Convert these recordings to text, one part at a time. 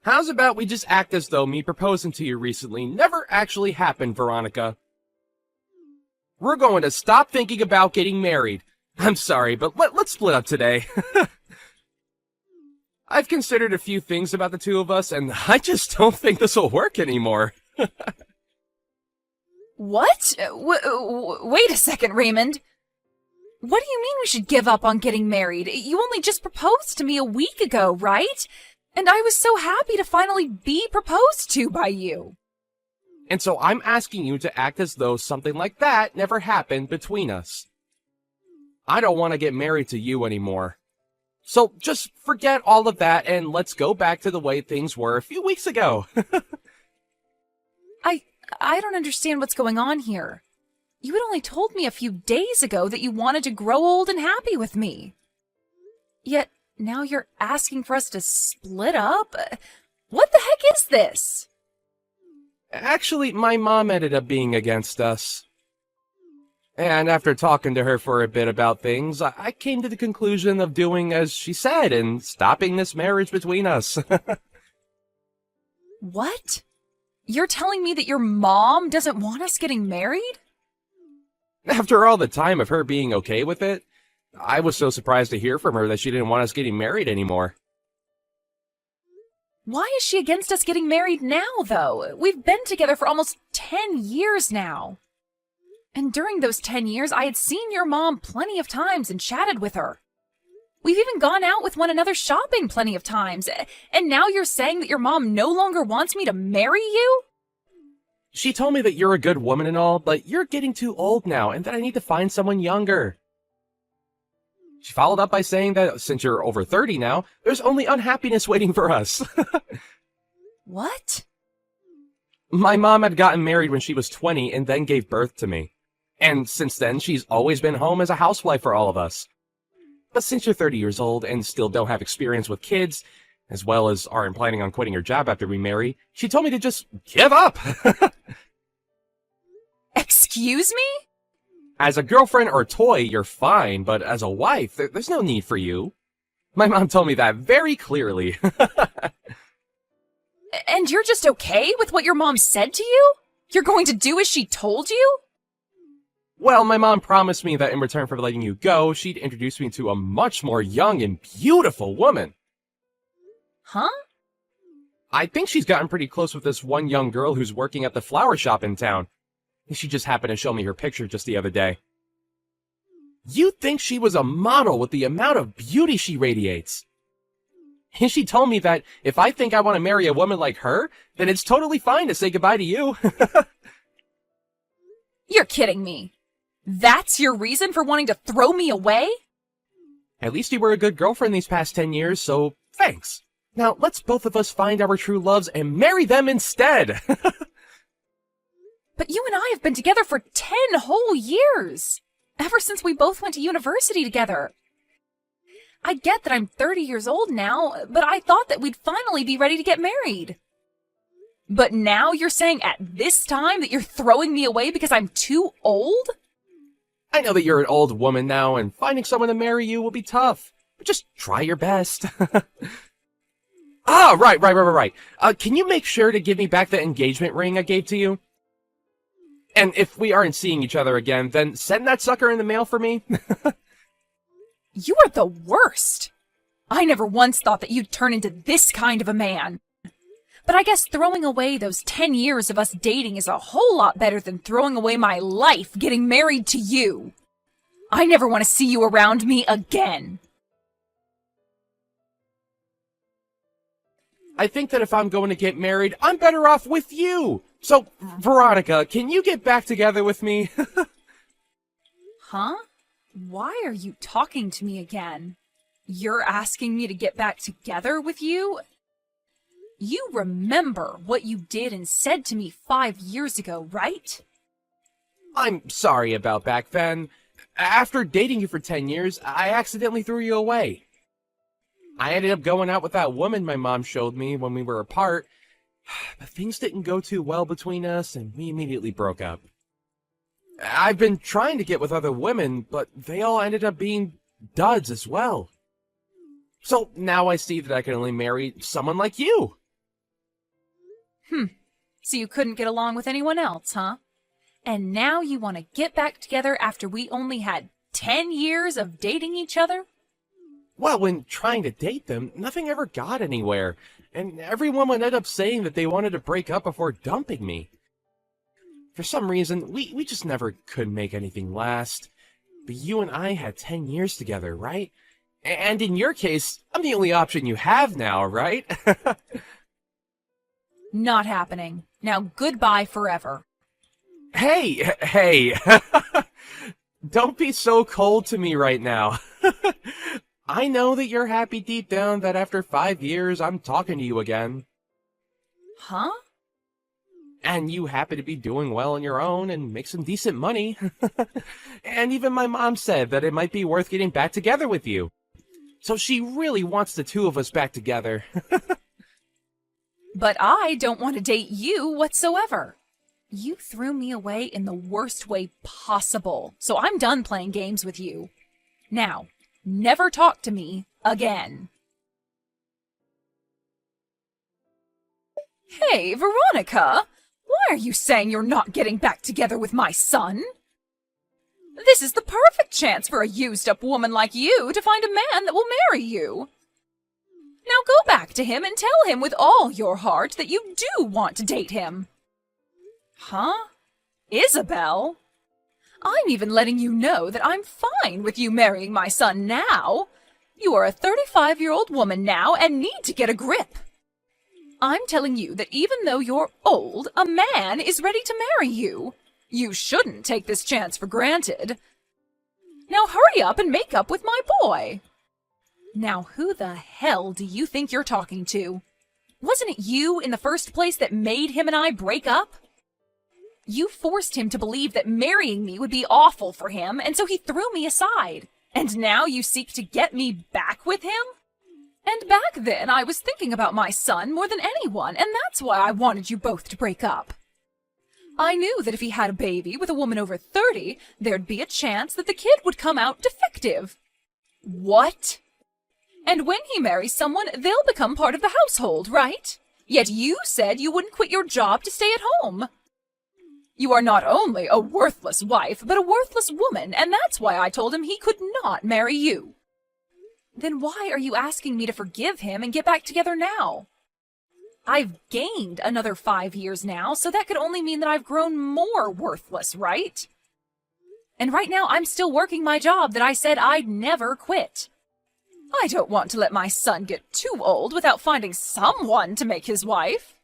How's about we just act as though me proposing to you recently never actually happened, Veronica? We're going to stop thinking about getting married. I'm sorry, but let's split up today. I've considered a few things about the two of us, and I just don't think this will work anymore. What? Wait a second, Raymond. What do you mean we should give up on getting married? You only just proposed to me a week ago, right? And I was so happy to finally be proposed to by you. And so I'm asking you to act as though something like that never happened between us. I don't want to get married to you anymore. So just forget all of that and let's go back to the way things were a few weeks ago. I don't understand what's going on here. You had only told me a few days ago that you wanted to grow old and happy with me. Yet now you're asking for us to split up? What the heck is this? Actually, my mom ended up being against us. And after talking to her for a bit about things, I came to the conclusion of doing as she said and stopping this marriage between us. What? You're telling me that your mom doesn't want us getting married? After all the time of her being okay with it, I was so surprised to hear from her that she didn't want us getting married anymore. Why is she against us getting married now, though? We've been together for almost 10 years now. And during those 10 years, I had seen your mom plenty of times and chatted with her. We've even gone out with one another shopping plenty of times. And now you're saying that your mom no longer wants me to marry you? She told me that you're a good woman and all, but you're getting too old now and that I need to find someone younger. She followed up by saying that since you're over 30 now, there's only unhappiness waiting for us. What? My mom had gotten married when she was 20 and then gave birth to me. And since then, she's always been home as a housewife for all of us. But since you're 30 years old and still don't have experience with kids, as well as aren't planning on quitting your job after we marry, she told me to just give up. Excuse me? As a girlfriend or toy, you're fine, but as a wife, there's no need for you. My mom told me that very clearly. And you're just okay with what your mom said to you? You're going to do as she told you? Well, my mom promised me that in return for letting you go, she'd introduce me to a much more young and beautiful woman. Huh? I think she's gotten pretty close with this one young girl who's working at the flower shop in town. She just happened to show me her picture just the other day. You'd think she was a model with the amount of beauty she radiates. And she told me that if I think I want to marry a woman like her, then it's totally fine to say goodbye to you. You're kidding me. That's your reason for wanting to throw me away? At least you were a good girlfriend these past 10 years, so thanks. Now let's both of us find our true loves and marry them instead. But you and I have been together for 10 whole years. Ever since we both went to university together. I get that I'm 30 years old now, but I thought that we'd finally be ready to get married. But now you're saying at this time that you're throwing me away because I'm too old? I know that you're an old woman now, and finding someone to marry you will be tough. But just try your best. Right. Can you make sure to give me back the engagement ring I gave to you? And if we aren't seeing each other again, then send that sucker in the mail for me. You are the worst. I never once thought that you'd turn into this kind of a man. But I guess throwing away those 10 years of us dating is a whole lot better than throwing away my life getting married to you. I never want to see you around me again. I think that if I'm going to get married, I'm better off with you. So, Veronica, can you get back together with me? Huh? Why are you talking to me again? You're asking me to get back together with you? You remember what you did and said to me 5 years ago, right? I'm sorry about back then. After dating you for 10 years, I accidentally threw you away. I ended up going out with that woman my mom showed me when we were apart, but things didn't go too well between us and we immediately broke up. I've been trying to get with other women, but they all ended up being duds as well. So now I see that I can only marry someone like you. So you couldn't get along with anyone else, huh? And now you want to get back together after we only had 10 years of dating each other? Well, when trying to date them, nothing ever got anywhere, and everyone would end up saying that they wanted to break up before dumping me. For some reason, we just never could make anything last. But you and I had 10 years together, right? And in your case, I'm the only option you have now, right? Not happening. Now goodbye forever. Hey! Don't be so cold to me right now. I know that you're happy deep down that after 5 years I'm talking to you again. Huh? And you happen to be doing well on your own and make some decent money. And even my mom said that it might be worth getting back together with you. So she really wants the two of us back together. But I don't want to date you whatsoever. You threw me away in the worst way possible, so I'm done playing games with you. Now, never talk to me again. Hey, Veronica! Why are you saying you're not getting back together with my son? This is the perfect chance for a used-up woman like you to find a man that will marry you. Now go back to him and tell him with all your heart that you do want to date him. Huh? Isabel? I'm even letting you know that I'm fine with you marrying my son now. You are a 35-year-old woman now and need to get a grip. I'm telling you that even though you're old, a man is ready to marry you. You shouldn't take this chance for granted. Now hurry up and make up with my boy. Now who the hell do you think you're talking to? Wasn't it you in the first place that made him and I break up? You forced him to believe that marrying me would be awful for him, and so he threw me aside. And now you seek to get me back with him? And back then I was thinking about my son more than anyone, and that's why I wanted you both to break up. I knew that if he had a baby with a woman over 30, there'd be a chance that the kid would come out defective. What? And when he marries someone, they'll become part of the household, right? Yet you said you wouldn't quit your job to stay at home. You are not only a worthless wife, but a worthless woman, and that's why I told him he could not marry you. Then why are you asking me to forgive him and get back together now? I've gained another 5 years now, so that could only mean that I've grown more worthless, right? And right now I'm still working my job that I said I'd never quit. I don't want to let my son get too old without finding someone to make his wife.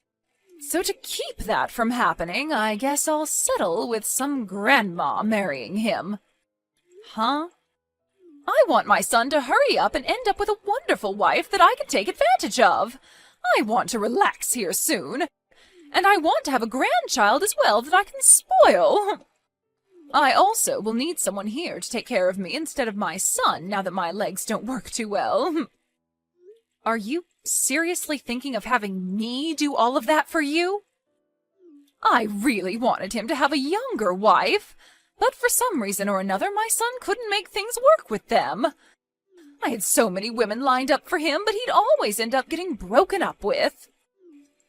So to keep that from happening, I guess I'll settle with some grandma marrying him. Huh? I want my son to hurry up and end up with a wonderful wife that I can take advantage of. I want to relax here soon. And I want to have a grandchild as well that I can spoil. I also will need someone here to take care of me instead of my son now that my legs don't work too well. Are you seriously thinking of having me do all of that for you? I really wanted him to have a younger wife, but for some reason or another my son couldn't make things work with them. I had so many women lined up for him, but he'd always end up getting broken up with.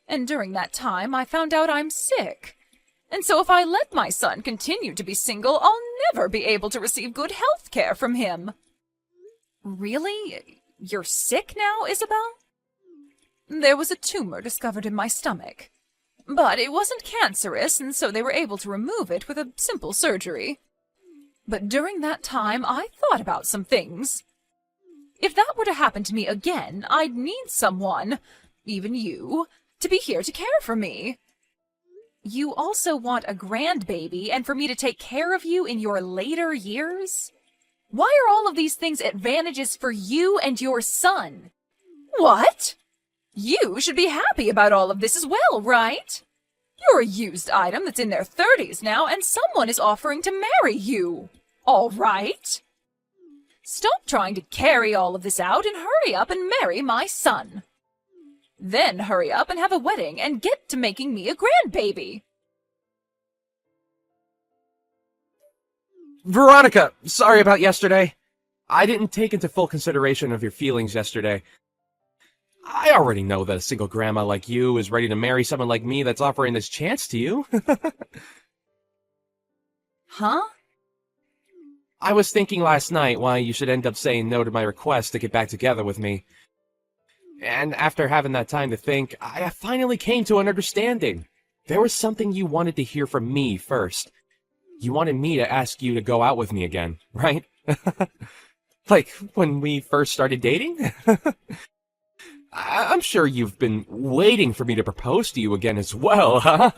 And during that time I found out I'm sick. And so if I let my son continue to be single, I'll never be able to receive good health care from him. Really? You're sick now, Isabel? There was a tumor discovered in my stomach. But it wasn't cancerous, and so they were able to remove it with a simple surgery. But during that time, I thought about some things. If that were to happen to me again, I'd need someone, even you, to be here to care for me. You also want a grandbaby and for me to take care of you in your later years? Why are all of these things advantages for you and your son? What? You should be happy about all of this as well, right? You're a used item that's in their 30s now, and someone is offering to marry you. All right? Stop trying to carry all of this out and hurry up and marry my son. Then hurry up and have a wedding and get to making me a grandbaby. Veronica, sorry about yesterday. I didn't take into full consideration of your feelings yesterday. I already know that a single grandma like you is ready to marry someone like me that's offering this chance to you. Huh? I was thinking last night why you should end up saying no to my request to get back together with me. And after having that time to think, I finally came to an understanding. There was something you wanted to hear from me first. You wanted me to ask you to go out with me again, right? Like when we first started dating? I'm sure you've been waiting for me to propose to you again as well, huh?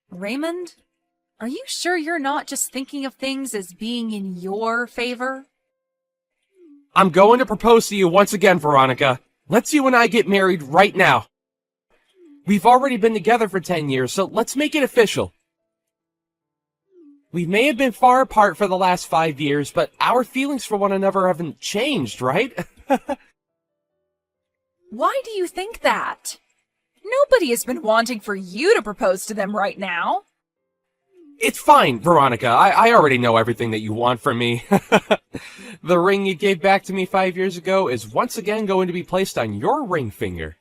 Raymond? Are you sure you're not just thinking of things as being in your favor? I'm going to propose to you once again, Veronica. Let's you and I get married right now. We've already been together for 10 years, so let's make it official. We may have been far apart for the last 5 years, but our feelings for one another haven't changed, right? Why do you think that? Nobody has been wanting for you to propose to them right now. It's fine, Veronica. I already know everything that you want from me. The ring you gave back to me 5 years ago is once again going to be placed on your ring finger.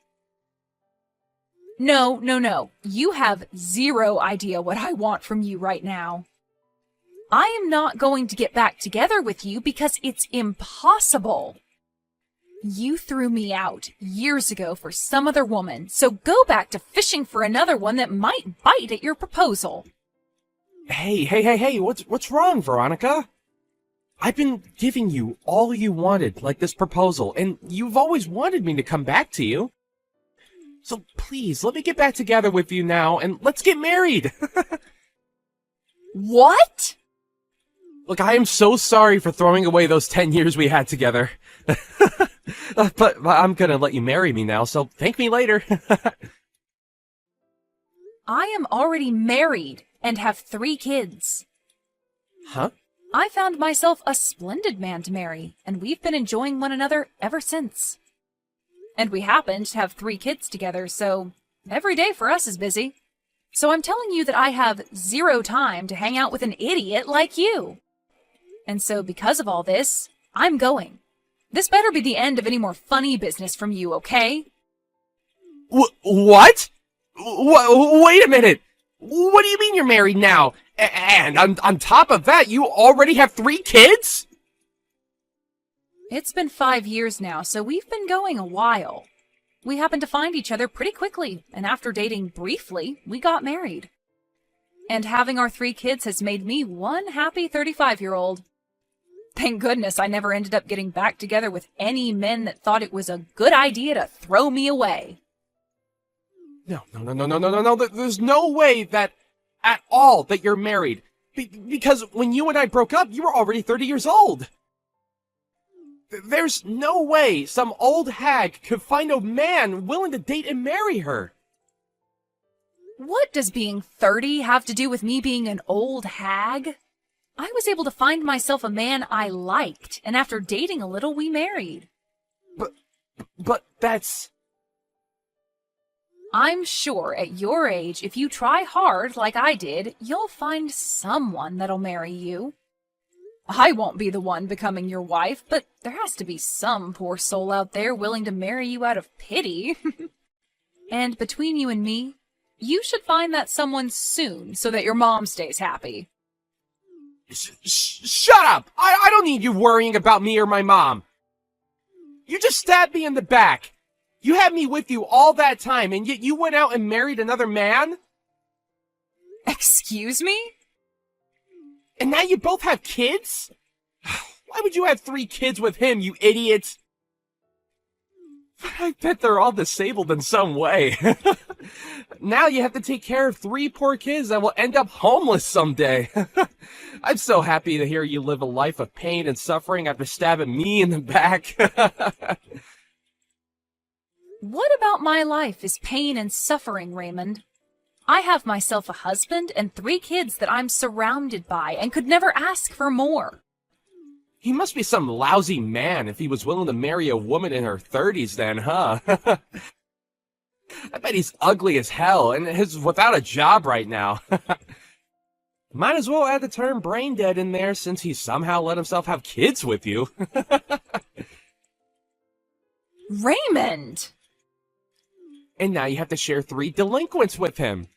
No. You have zero idea what I want from you right now. I am not going to get back together with you because it's impossible. You threw me out years ago for some other woman, so go back to fishing for another one that might bite at your proposal. Hey, what's wrong, Veronica? I've been giving you all you wanted, like this proposal, and you've always wanted me to come back to you. So please, let me get back together with you now, and let's get married. What? Look, I am so sorry for throwing away those 10 years we had together. But I'm gonna let you marry me now, so thank me later. I am already married and have 3 kids. Huh? I found myself a splendid man to marry, and we've been enjoying one another ever since. And we happen to have 3 kids together, so every day for us is busy. So I'm telling you that I have 0 time to hang out with an idiot like you. And so because of all this, I'm going. This better be the end of any more funny business from you, okay? What? Wait a minute! What do you mean you're married now? And on top of that, you already have 3 kids? It's been 5 years now, so we've been going a while. We happened to find each other pretty quickly, and after dating briefly, we got married. And having our 3 kids has made me one happy 35-year-old. Thank goodness I never ended up getting back together with any men that thought it was a good idea to throw me away. No. There's no way that at all that you're married. Because when you and I broke up, you were already 30 years old. There's no way some old hag could find a man willing to date and marry her. What does being 30 have to do with me being an old hag? I was able to find myself a man I liked, and after dating a little, we married. But that's... I'm sure at your age, if you try hard like I did, you'll find someone that'll marry you. I won't be the one becoming your wife, but there has to be some poor soul out there willing to marry you out of pity. And between you and me, you should find that someone soon so that your mom stays happy. Shut up! I don't need you worrying about me or my mom. You just stabbed me in the back. You had me with you all that time, and yet you went out and married another man? Excuse me? And now you both have kids? Why would you have 3 kids with him, you idiot? I bet they're all disabled in some way. Now you have to take care of 3 poor kids that will end up homeless someday. I'm so happy to hear you live a life of pain and suffering after stabbing me in the back. What about my life is pain and suffering, Raymond? I have myself a husband and 3 kids that I'm surrounded by and could never ask for more. He must be some lousy man if he was willing to marry a woman in her 30s then, huh? I bet he's ugly as hell and is without a job right now. Might as well add the term brain dead in there since he somehow let himself have kids with you. Raymond! And now you have to share 3 delinquents with him.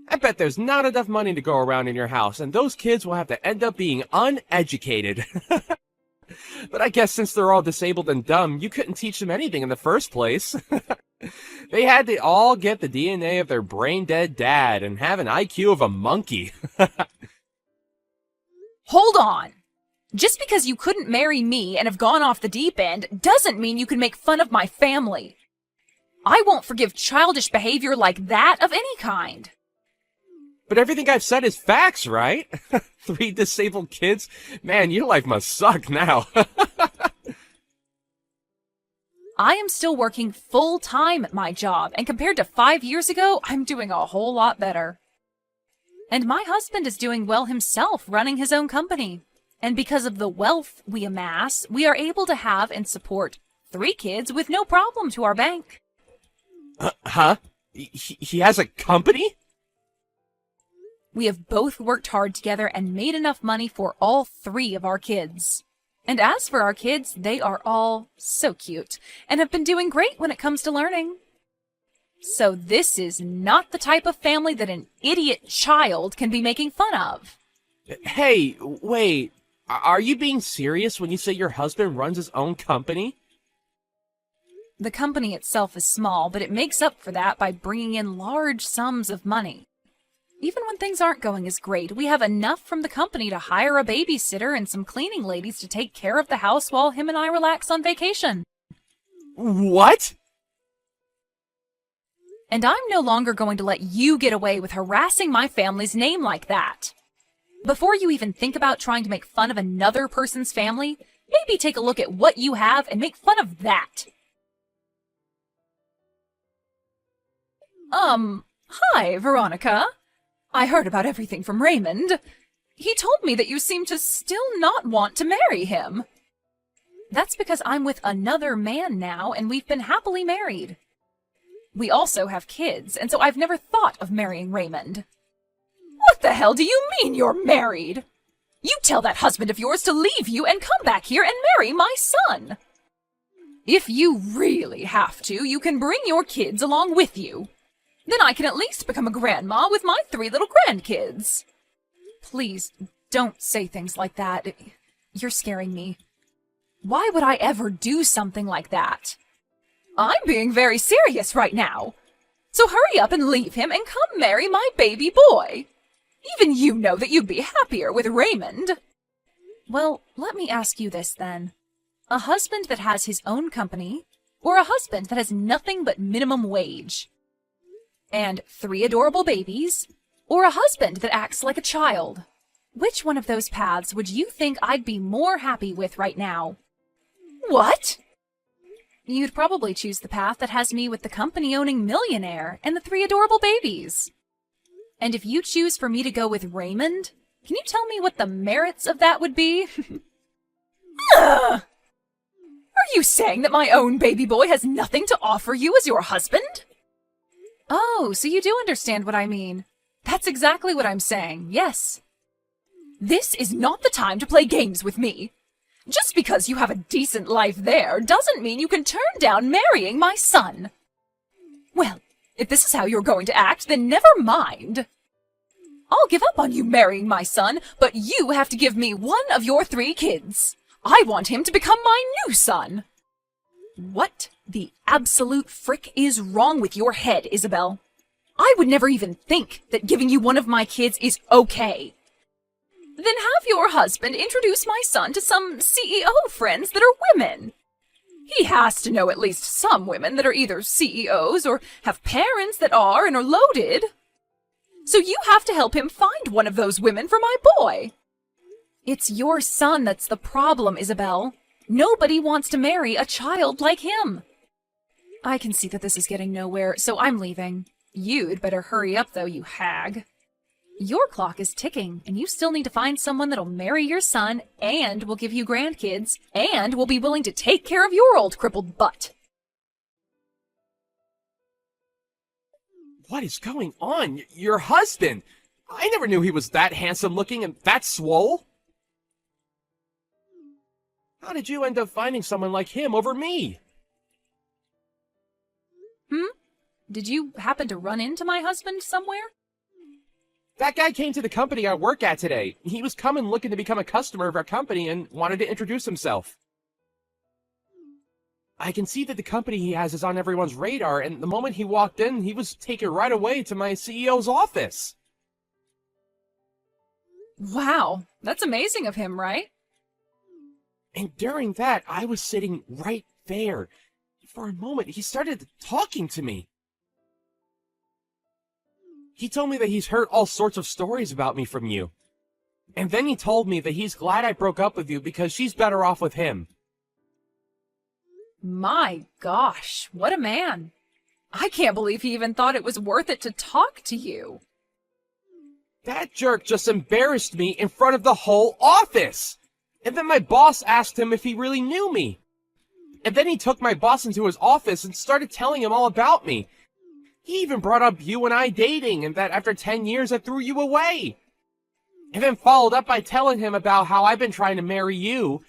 I bet there's not enough money to go around in your house, and those kids will have to end up being uneducated. But I guess since they're all disabled and dumb, you couldn't teach them anything in the first place. They had to all get the DNA of their brain-dead dad and have an IQ of a monkey. Hold on! Just because you couldn't marry me and have gone off the deep end doesn't mean you can make fun of my family. I won't forgive childish behavior like that of any kind. But everything I've said is facts, right? 3 disabled kids? Man, your life must suck now. I am still working full-time at my job, and compared to 5 years ago, I'm doing a whole lot better. And my husband is doing well himself, running his own company. And because of the wealth we amass, we are able to have and support 3 kids with no problem to our bank. Huh? He has a company? We have both worked hard together and made enough money for all 3 of our kids. And as for our kids, they are all so cute and have been doing great when it comes to learning. So this is not the type of family that an idiot child can be making fun of. Hey, wait. Are you being serious when you say your husband runs his own company? The company itself is small, but it makes up for that by bringing in large sums of money. Even when things aren't going as great, we have enough from the company to hire a babysitter and some cleaning ladies to take care of the house while him and I relax on vacation. What? And I'm no longer going to let you get away with harassing my family's name like that. Before you even think about trying to make fun of another person's family, maybe take a look at what you have and make fun of that. Hi, Veronica. I heard about everything from Raymond. He told me that you seem to still not want to marry him. That's because I'm with another man now, and we've been happily married. We also have kids, and so I've never thought of marrying Raymond. What the hell do you mean you're married? You tell that husband of yours to leave you and come back here and marry my son. If you really have to, you can bring your kids along with you. Then I can at least become a grandma with my 3 little grandkids. Please, don't say things like that. You're scaring me. Why would I ever do something like that? I'm being very serious right now. So hurry up and leave him and come marry my baby boy. Even you know that you'd be happier with Raymond. Well, let me ask you this then. A husband that has his own company, or a husband that has nothing but minimum wage? And 3 adorable babies, or a husband that acts like a child? Which one of those paths would you think I'd be more happy with right now? What? You'd probably choose the path that has me with the company-owning millionaire and the 3 adorable babies. And if you choose for me to go with Raymond, can you tell me what the merits of that would be? Ugh! Are you saying that my own baby boy has nothing to offer you as your husband? Oh, so you do understand what I mean. That's exactly what I'm saying, yes. This is not the time to play games with me. Just because you have a decent life there doesn't mean you can turn down marrying my son. Well, if this is how you're going to act, then never mind. I'll give up on you marrying my son, but you have to give me one of your 3 kids. I want him to become my new son. What the absolute frick is wrong with your head, Isabel? I would never even think that giving you one of my kids is okay. Then have your husband introduce my son to some CEO friends that are women. He has to know at least some women that are either CEOs or have parents that are and are loaded. So you have to help him find one of those women for my boy. It's your son that's the problem, Isabel. Nobody wants to marry a child like him. I can see that this is getting nowhere, so I'm leaving. You'd better hurry up, though, you hag. Your clock is ticking, and you still need to find someone that'll marry your son, and will give you grandkids, and will be willing to take care of your old crippled butt. What is going on? Your husband! I never knew he was that handsome looking and that swole. How did you end up finding someone like him over me? Did you happen to run into my husband somewhere? That guy came to the company I work at today. He was coming looking to become a customer of our company and wanted to introduce himself. I can see that the company he has is on everyone's radar, and the moment he walked in, he was taken right away to my CEO's office. Wow, that's amazing of him, right? And during that, I was sitting right there. For a moment, he started talking to me. He told me that he's heard all sorts of stories about me from you. And then he told me that he's glad I broke up with you because she's better off with him. My gosh, what a man. I can't believe he even thought it was worth it to talk to you. That jerk just embarrassed me in front of the whole office. And then my boss asked him if he really knew me. And then he took my boss into his office and started telling him all about me. He even brought up you and I dating, and that after 10 years I threw you away. And then followed up by telling him about how I've been trying to marry you.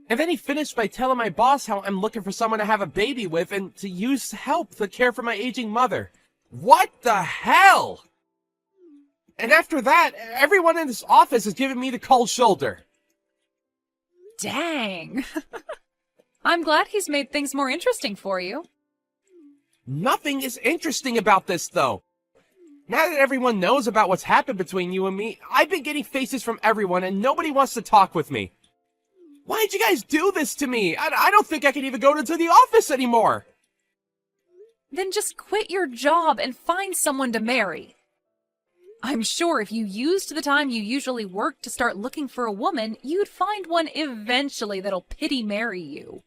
And then he finished by telling my boss how I'm looking for someone to have a baby with and to use help to care for my aging mother. What the hell? And after that, everyone in this office is giving me the cold shoulder. Dang. I'm glad he's made things more interesting for you. Nothing is interesting about this, though. Now that everyone knows about what's happened between you and me, I've been getting faces from everyone and nobody wants to talk with me. Why did you guys do this to me? I don't think I can even go into the office anymore. Then just quit your job and find someone to marry. I'm sure if you used the time you usually work to start looking for a woman, you'd find one eventually that'll pity marry you.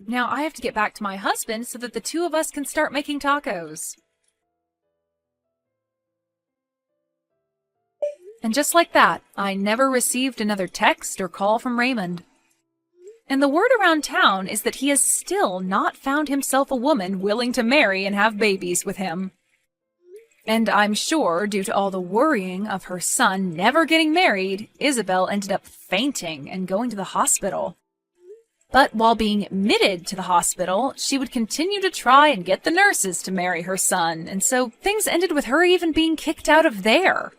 Now I have to get back to my husband so that the two of us can start making tacos. And just like that, I never received another text or call from Raymond. And the word around town is that he has still not found himself a woman willing to marry and have babies with him. And I'm sure, due to all the worrying of her son never getting married, Isabel ended up fainting and going to the hospital. But while being admitted to the hospital, she would continue to try and get the nurses to marry her son, and so things ended with her even being kicked out of there.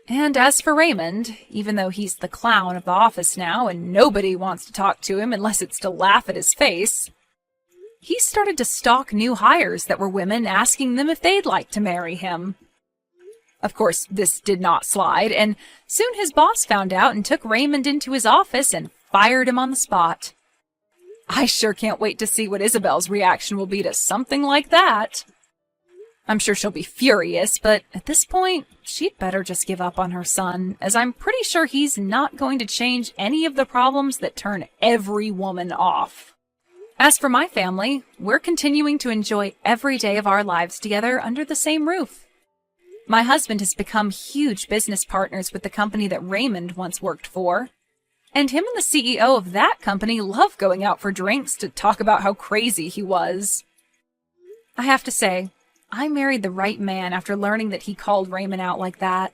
And as for Raymond, even though he's the clown of the office now and nobody wants to talk to him unless it's to laugh at his face, he started to stalk new hires that were women, asking them if they'd like to marry him. Of course, this did not slide, and soon his boss found out and took Raymond into his office and fired him on the spot. I sure can't wait to see what Isabel's reaction will be to something like that. I'm sure she'll be furious, but at this point, she'd better just give up on her son, as I'm pretty sure he's not going to change any of the problems that turn every woman off. As for my family, we're continuing to enjoy every day of our lives together under the same roof. My husband has become huge business partners with the company that Raymond once worked for. And him and the CEO of that company love going out for drinks to talk about how crazy he was. I have to say, I married the right man after learning that he called Raymond out like that.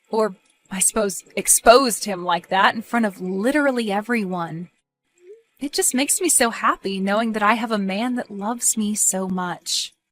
Or, I suppose, exposed him like that in front of literally everyone. It just makes me so happy knowing that I have a man that loves me so much.